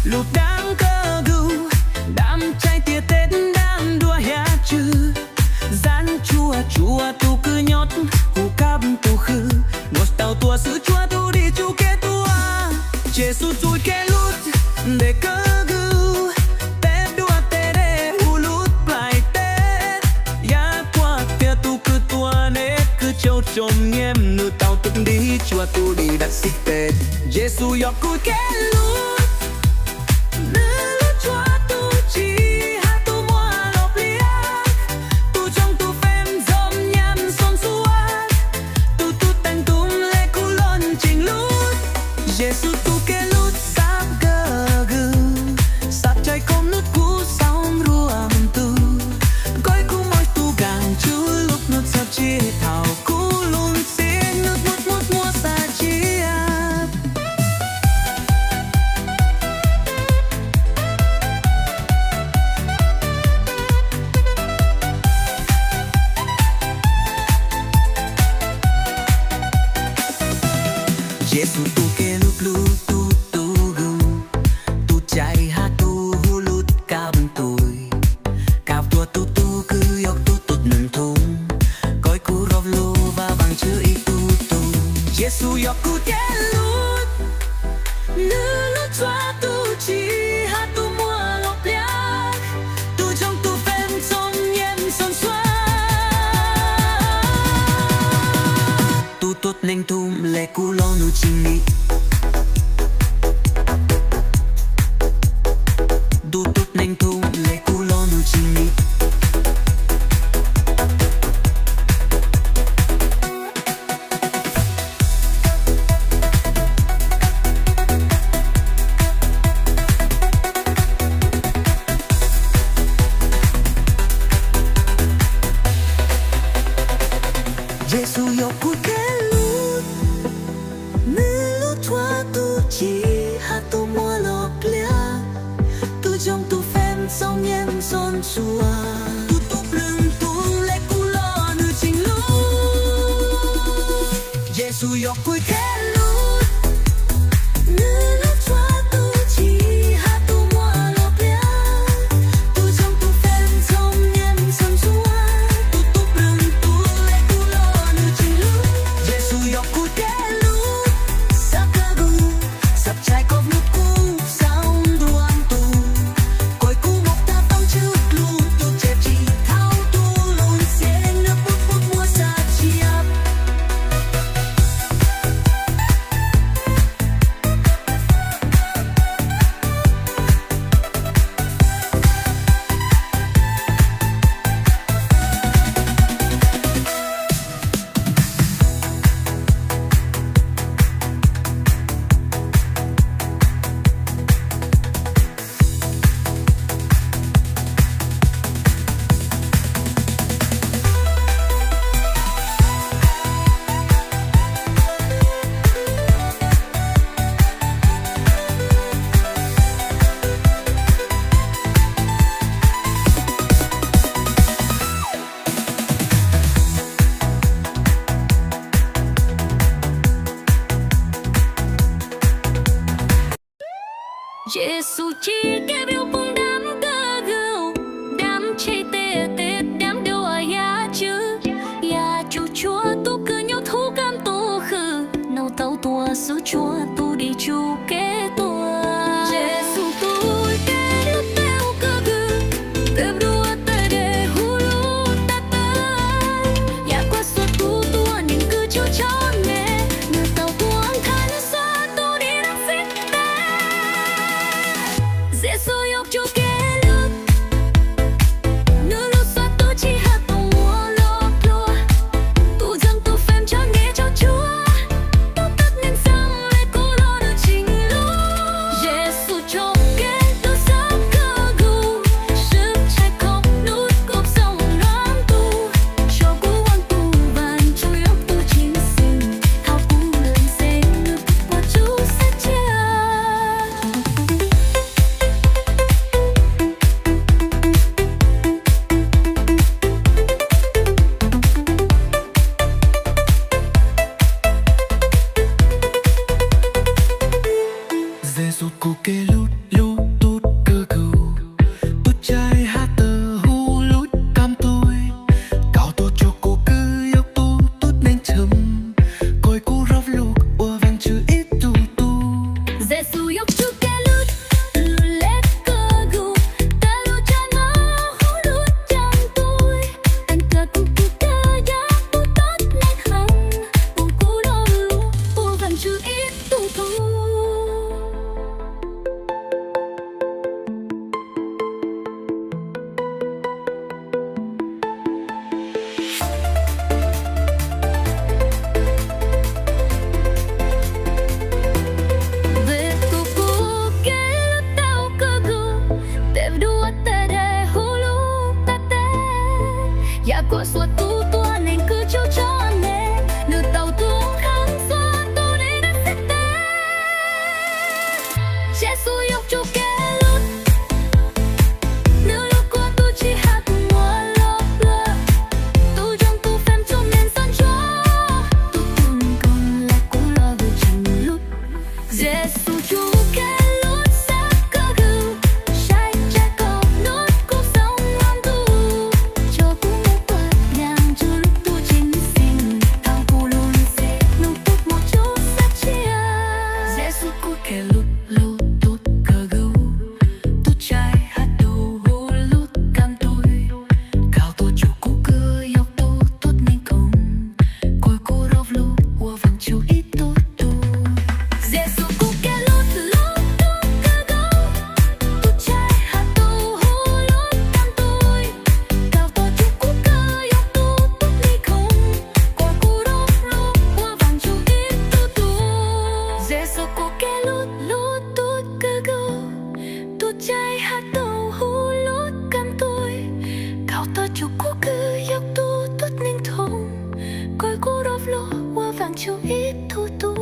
lụt đang cơ gưu đam trai tia tết đam đua hea chư gian chua chua tu cứ nhót cu cắp tu khư ngọt tàu tua sữa chua tu đi chu kê tua Giêsu chui kê lút để cơ gưu tết đua tê đê hu lút lại tết ya qua tia tu cứ tua nết cứ châu trôm nghiêm nữ tàu tức đi chua tu đi đặt xích tết Giêsu yo cui kê lút Giêsu tu kê lút sắp gơ gư sắp trái không nước cũ sóng ruộng tu coi cú môi tu càng chú lúc nước sắp chia thảo cú luôn xin nước mút mua xa chia Giêsu tu kê lút lút chạy hát tu hu lút cặp tuổi cặp tua tu tu cứ yok tu tụt nâng thùng coi cú rov lu và bằng chữ y tu tu Giêsu yok cú té lút nữ lút choa tu chi hát tu mua lộc liak tu trong tu phèn trong nhem son xoa tu tụt nâng thùng lệ cú lo nu chinh ni neng tu le culo nu chini Giêsu yo cu ke lut nữ lút choa tu chi ha tu mua lộc lia tu trong tu phèn song nhem son chua tu túp lưng tu lệ cu lo nữ chính lút Giêsu yo cui ke lút nữ lút choa tu chi ha tu mua lộc lia tu trong tu phèn song nhem son chua tu túp lưng tu lệ cu lo nữ chính lút Giêsu yo cui ke lút sắp cơ gu sắp trái cốc nước cũ sóng ruộng tu coi cú mốc ta tông trước luôn tu chép chi thao tu luôn xen nước bút mua sa chiap Giêsu chi ke biểu bông đám cơ gưu đám chê tê tê đám đua ya chư ya chu chúa tu cứ nhau thu cam tu khư nâu tàu tua su chúa tu đi chu kế tua Giêsu tu ke lút teo cơ gưu teo đua tê đê hu lút ta tê ya qua suốt tu tua nên cứ chu cho nè nửa tàu tua khai nó xa tu đi đắc xích tê Giêsu yok chu ke lút nữ lút xoa tu chi hát tu mua lộc lúa tu dâng tu phèn cho nghe cho chúa tu tất nên sang lệ cú lo nữ chính lút Giêsu cho ke lút sắp cơ gu sức trái khóc nút cốc sông loáng tu cho cú quan tu vàn chu yok tu chính sinh hao cú lên sen nước qua chú sẽ chia Giêsu cu kê lút lút Giêsu yêu Chúa kẻ lút lết cơ gu ta lu cha ngó lút chẳng tôi anh cơ cụ cụ cơ giá u tốt nên hằng u cụ đô lu u vàng chú ít tu tu. Của suatu tua nên cứ cho nè nữ tàu tuông khăn xóa tôi đi đất sẽ tê Giêsu yêu Chúa kẻ lút nữ lúc của tôi chỉ hát mùa lốp lơ tôi trong tu phèm cho nên sân chó tôi tuôn còn lại cũng lo về chẳng lút Giêsu Chúa kẻ lút sắc cơ gưu sai trái cầu nốt cuộc sống ngon tu cho cũng kẻ lút lút tút cơ gấu tút trái hát đầu hô lút cam tôi cao tôi chủ cú cơ dọc tôi tốt nên không coi cô rov lút hoa vàng chú ít tốt tu Giêsu cú kẻ lút lút tút cơ gấu tút trái hát đầu hô lút cam tôi cao tôi chủ cú cơ dọc tôi tốt nên không coi cô rov lút hoa vàng chú ít tốt tu Giêsu cú kẻ lút lút tút cơ gấu tút trái hát đầu hú lút cam tôi cao ta chú cú cơ dọc tu tốt nên thông coi cô rov lo hoa vàng chú ít thu tu